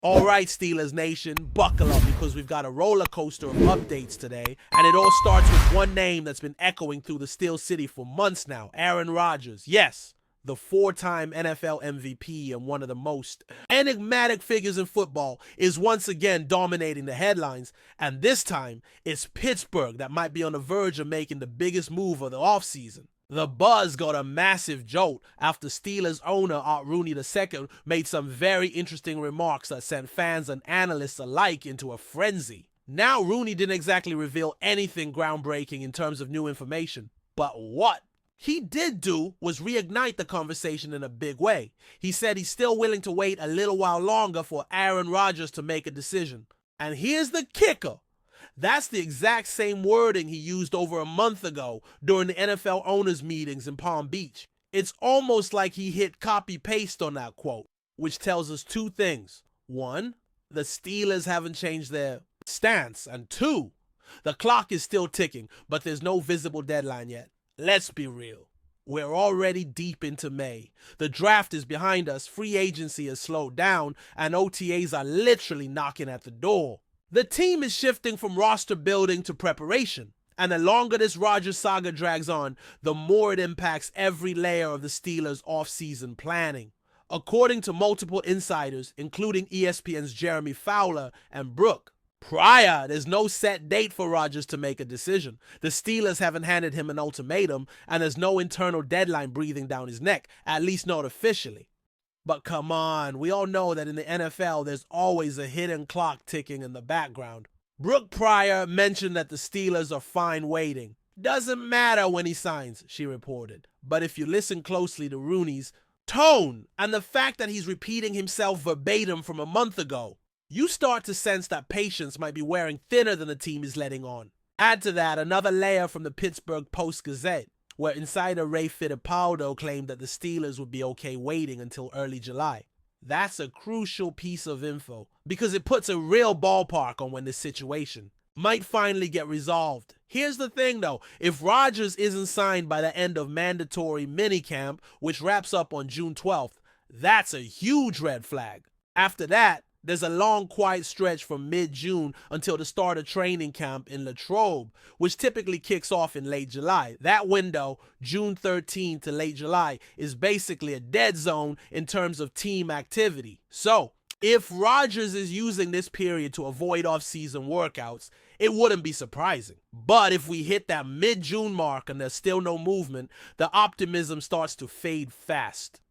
All right, Steelers Nation, buckle up because we've got a roller coaster of updates today, and it all starts with one name that's been echoing through the Steel City for months now, Aaron Rodgers. Yes, the four-time NFL MVP and one of the most enigmatic figures in football is once again dominating the headlines, and this time it's Pittsburgh that might be on the verge of making the biggest move of the offseason. The buzz got a massive jolt after Steelers owner Art Rooney II made some very interesting remarks that sent fans and analysts alike into a frenzy. Now, Rooney didn't exactly reveal anything groundbreaking in terms of new information, but what he did do was reignite the conversation in a big way. He said he's still willing to wait a little while longer for Aaron Rodgers to make a decision. And here's the kicker. That's the exact same wording he used over a month ago during the NFL owners' meetings in Palm Beach. It's almost like he hit copy-paste on that quote, which tells us two things. One, the Steelers haven't changed their stance. And two, the clock is still ticking, but there's no visible deadline yet. Let's be real. We're already deep into May. The draft is behind us, free agency has slowed down, and OTAs are literally knocking at the door. The team is shifting from roster building to preparation, and the longer this Rodgers saga drags on, the more it impacts every layer of the Steelers' offseason planning. According to multiple insiders, including ESPN's Jeremy Fowler and Brooke, there's no set date for Rodgers to make a decision. The Steelers haven't handed him an ultimatum, and there's no internal deadline breathing down his neck, at least not officially. But come on, we all know that in the NFL, there's always a hidden clock ticking in the background. Brooke Pryor mentioned that the Steelers are fine waiting. Doesn't matter when he signs, she reported. But if you listen closely to Rooney's tone and the fact that he's repeating himself verbatim from a month ago, you start to sense that patience might be wearing thinner than the team is letting on. Add to that another layer from the Pittsburgh Post-Gazette, where insider Ray Fittipaldo claimed that the Steelers would be okay waiting until early July. That's a crucial piece of info because it puts a real ballpark on when this situation might finally get resolved. Here's the thing though, if Rodgers isn't signed by the end of mandatory minicamp, which wraps up on June 12th, that's a huge red flag. After that, there's a long, quiet stretch from mid-June until the start of training camp in Latrobe, which typically kicks off in late July. That window, June 13 to late July, is basically a dead zone in terms of team activity. So, if Rodgers is using this period to avoid off-season workouts, it wouldn't be surprising. But if we hit that mid-June mark and there's still no movement, the optimism starts to fade fast.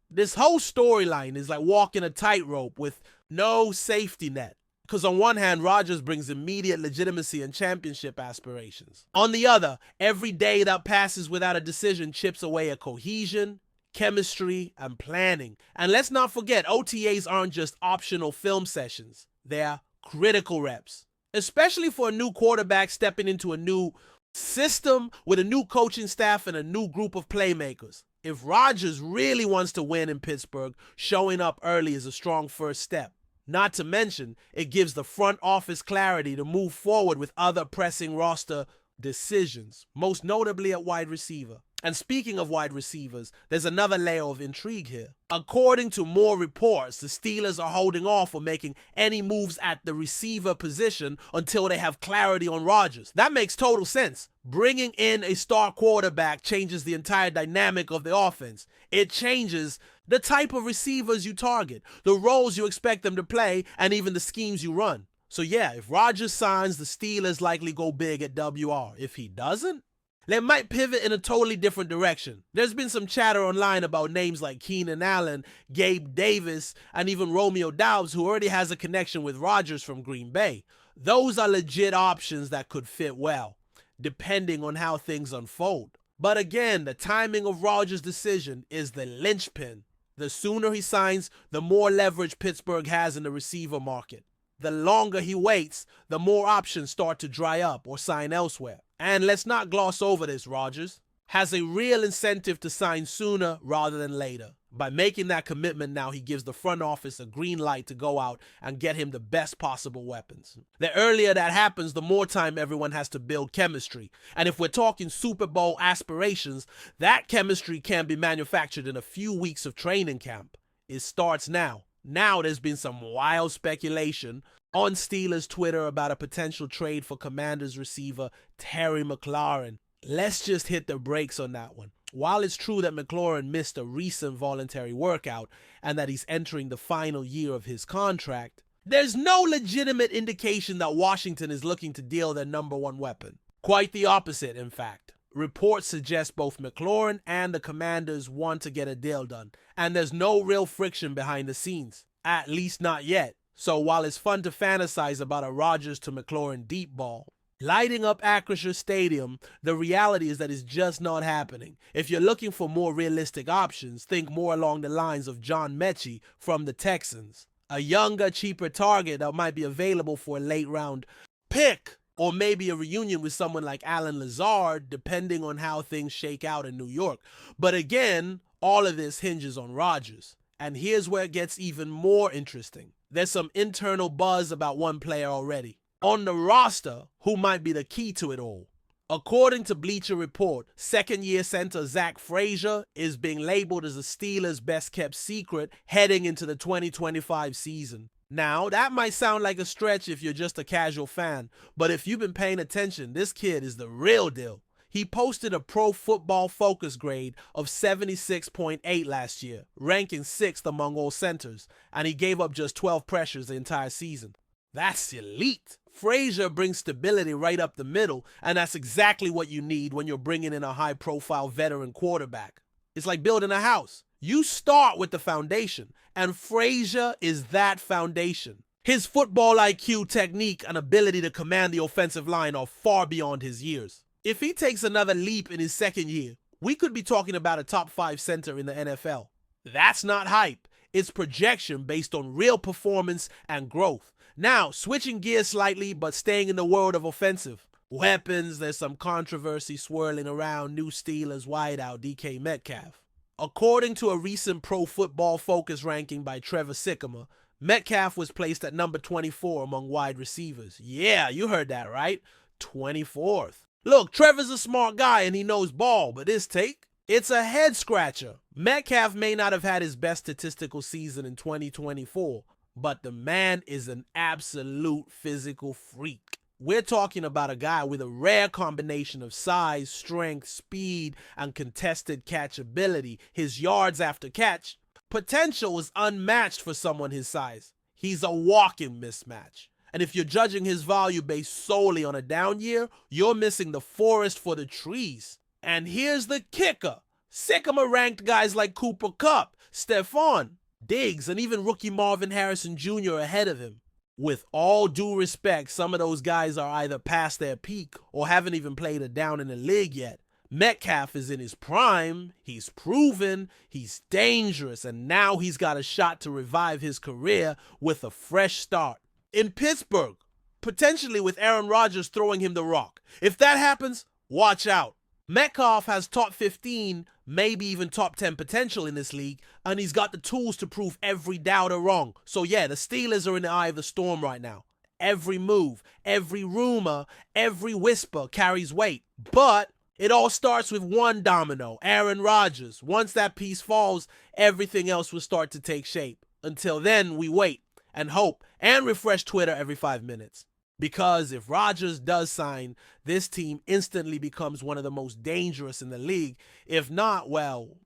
This whole storyline is like walking a tightrope with no safety net. Because on one hand, Rodgers brings immediate legitimacy and championship aspirations. On the other, every day that passes without a decision chips away at cohesion, chemistry, and planning. And let's not forget, OTAs aren't just optional film sessions. They're critical reps. Especially for a new quarterback stepping into a new system with a new coaching staff and a new group of playmakers. If Rodgers really wants to win in Pittsburgh, showing up early is a strong first step. Not to mention, it gives the front office clarity to move forward with other pressing roster decisions, most notably at wide receiver. And speaking of wide receivers, there's another layer of intrigue here. According to more reports, the Steelers are holding off on making any moves at the receiver position until they have clarity on Rodgers. That makes total sense. Bringing in a star quarterback changes the entire dynamic of the offense. It changes the type of receivers you target, the roles you expect them to play, and even the schemes you run. So yeah, if Rodgers signs, the Steelers likely go big at WR. If he doesn't, they might pivot in a totally different direction. There's been some chatter online about names like Keenan Allen, Gabe Davis, and even Romeo Doubs, who already has a connection with Rodgers from Green Bay. Those are legit options that could fit well, depending on how things unfold. But again, the timing of Rodgers' decision is the linchpin. The sooner he signs, the more leverage Pittsburgh has in the receiver market. The longer he waits, the more options start to dry up or sign elsewhere. And let's not gloss over this, Rodgers has a real incentive to sign sooner rather than later. By making that commitment now, he gives the front office a green light to go out and get him the best possible weapons. The earlier that happens, the more time everyone has to build chemistry. And if we're talking Super Bowl aspirations, that chemistry can be manufactured in a few weeks of training camp. It starts now. Now there's been some wild speculation on Steelers Twitter about a potential trade for Commanders receiver Terry McLaurin. Let's just hit the brakes on that one. While it's true that McLaurin missed a recent voluntary workout and that he's entering the final year of his contract, there's no legitimate indication that Washington is looking to deal their number one weapon. Quite the opposite, in fact. Reports suggest both McLaurin and the Commanders want to get a deal done, and there's no real friction behind the scenes, at least not yet. So while it's fun to fantasize about a Rodgers to McLaurin deep ball, lighting up Acrisure Stadium, the reality is that it's just not happening. If you're looking for more realistic options, think more along the lines of John Mechie from the Texans, a younger, cheaper target that might be available for a late round pick. Or maybe a reunion with someone like Alan Lazard, depending on how things shake out in New York. But again, all of this hinges on Rodgers. And here's where it gets even more interesting. There's some internal buzz about one player already on the roster who might be the key to it all. According to Bleacher Report, second-year center Zack Frasier is being labeled as the Steelers' best-kept secret heading into the 2025 season. Now, that might sound like a stretch if you're just a casual fan, but if you've been paying attention, this kid is the real deal. He posted a Pro Football Focus grade of 76.8 last year, ranking 6th among all centers, and he gave up just 12 pressures the entire season. That's elite. Frasier brings stability right up the middle, and that's exactly what you need when you're bringing in a high-profile veteran quarterback. It's like building a house. You start with the foundation, and Frasier is that foundation. His football IQ, technique, and ability to command the offensive line are far beyond his years. If he takes another leap in his second year, we could be talking about a top 5 center in the NFL. That's not hype. It's projection based on real performance and growth. Now, switching gears slightly, but staying in the world of offensive weapons, there's some controversy swirling around new Steelers wideout DK Metcalf. According to a recent Pro Football Focus ranking by Trevor Sycamore, Metcalf was placed at number 24 among wide receivers. Yeah, you heard that right. 24th. Look, Trevor's a smart guy and he knows ball, but this take, it's a head scratcher. Metcalf may not have had his best statistical season in 2024, but the man is an absolute physical freak. We're talking about a guy with a rare combination of size, strength, speed, and contested catchability. His yards after catch potential is unmatched for someone his size. He's a walking mismatch. And if you're judging his value based solely on a down year, you're missing the forest for the trees. And here's the kicker. Sycamore ranked guys like Cooper Kupp, Stephon Diggs, and even rookie Marvin Harrison Jr. ahead of him. With all due respect, some of those guys are either past their peak or haven't even played a down in the league yet. Metcalf is in his prime, he's proven, he's dangerous, and now he's got a shot to revive his career with a fresh start. In Pittsburgh, potentially with Aaron Rodgers throwing him the rock. If that happens, watch out. Metcalf has top 15, maybe even top 10 potential in this league, and he's got the tools to prove every doubter wrong. So yeah, the Steelers are in the eye of the storm right now. Every move, every rumor, every whisper carries weight. But it all starts with one domino, Aaron Rodgers. Once that piece falls, everything else will start to take shape. Until then, we wait and hope and refresh Twitter every 5 minutes. Because if Rodgers does sign, this team instantly becomes one of the most dangerous in the league. If not, well,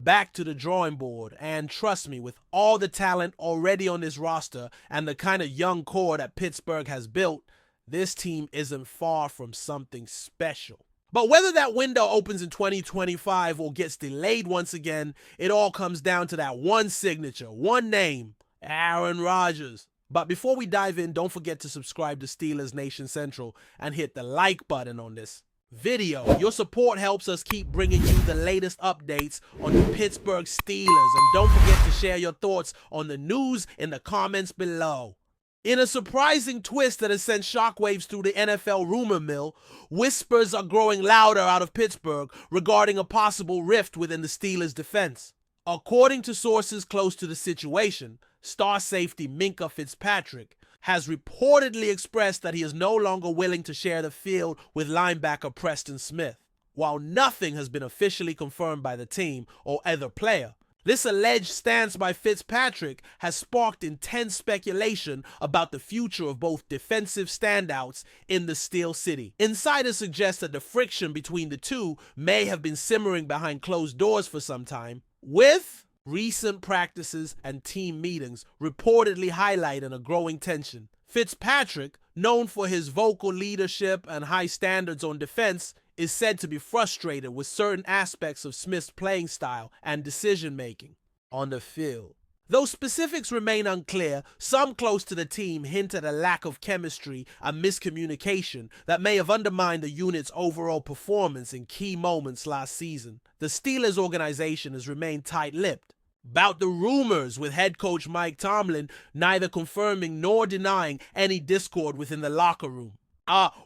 back to the drawing board. And trust me, with all the talent already on this roster and the kind of young core that Pittsburgh has built, this team isn't far from something special. But whether that window opens in 2025 or gets delayed once again, it all comes down to that one signature, one name, Aaron Rodgers. But before we dive in, don't forget to subscribe to Steelers Nation Central and hit the like button on this video. Your support helps us keep bringing you the latest updates on the Pittsburgh Steelers. And don't forget to share your thoughts on the news in the comments below. In a surprising twist that has sent shockwaves through the NFL rumor mill, whispers are growing louder out of Pittsburgh regarding a possible rift within the Steelers' defense. According to sources close to the situation, star safety Minkah FITZPATRICK has reportedly expressed that he is no longer willing to share the field with linebacker Preston. While nothing has been officially confirmed by the team or either player, This alleged stance by Fitzpatrick has sparked intense speculation about the future of both defensive standouts in the Steel City. Insiders suggest that the friction between the two may have been simmering behind closed doors for some time, with recent practices and team meetings reportedly highlighting a growing tension. Fitzpatrick, known for his vocal leadership and high standards on defense, is said to be frustrated with certain aspects of Smith's playing style and decision-making on the field. Though specifics remain unclear, some close to the team hint at a lack of chemistry and miscommunication that may have undermined the unit's overall performance in key moments last season. The Steelers organization has remained tight-lipped about the rumors, with head coach Mike Tomlin neither confirming nor denying any discord within the locker room.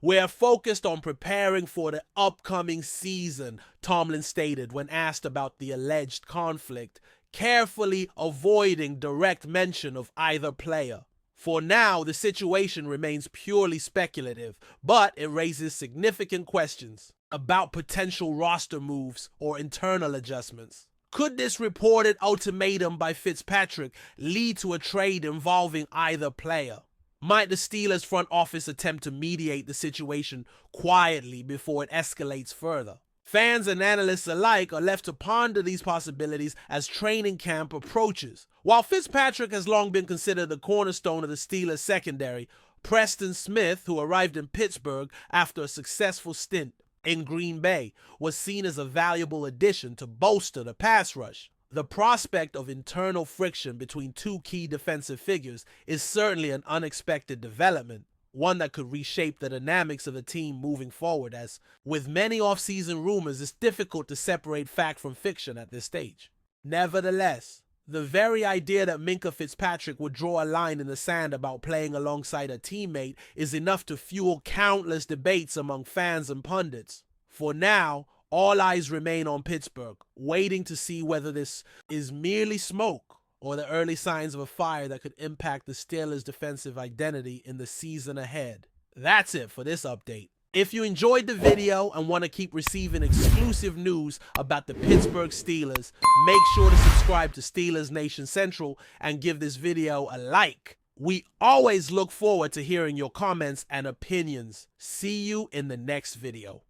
We're focused on preparing for the upcoming season, Tomlin stated when asked about the alleged conflict, carefully avoiding direct mention of either player. For now, the situation remains purely speculative, but it raises significant questions about potential roster moves or internal adjustments. Could this reported ultimatum by Fitzpatrick lead to a trade involving either player? Might the Steelers front office attempt to mediate the situation quietly before it escalates further? Fans and analysts alike are left to ponder these possibilities as training camp approaches. While Fitzpatrick has long been considered the cornerstone of the Steelers secondary, Preston Smith, who arrived in Pittsburgh after a successful stint in Green Bay, was seen as a valuable addition to bolster the pass rush. The prospect of internal friction between two key defensive figures is certainly an unexpected development, one that could reshape the dynamics of the team moving forward, as with many offseason rumors, it's difficult to separate fact from fiction at this stage. Nevertheless, the very idea that Minkah FITZPATRICK would draw a line in the sand about playing alongside a teammate is enough to fuel countless debates among fans and pundits. For now, all eyes remain on Pittsburgh, waiting to see whether this is merely smoke or the early signs of a fire that could impact the Steelers' defensive identity in the season ahead. That's it for this update. If you enjoyed the video and want to keep receiving exclusive news about the Pittsburgh Steelers, make sure to subscribe to Steelers Nation Central and give this video a like. We always look forward to hearing your comments and opinions. See you in the next video.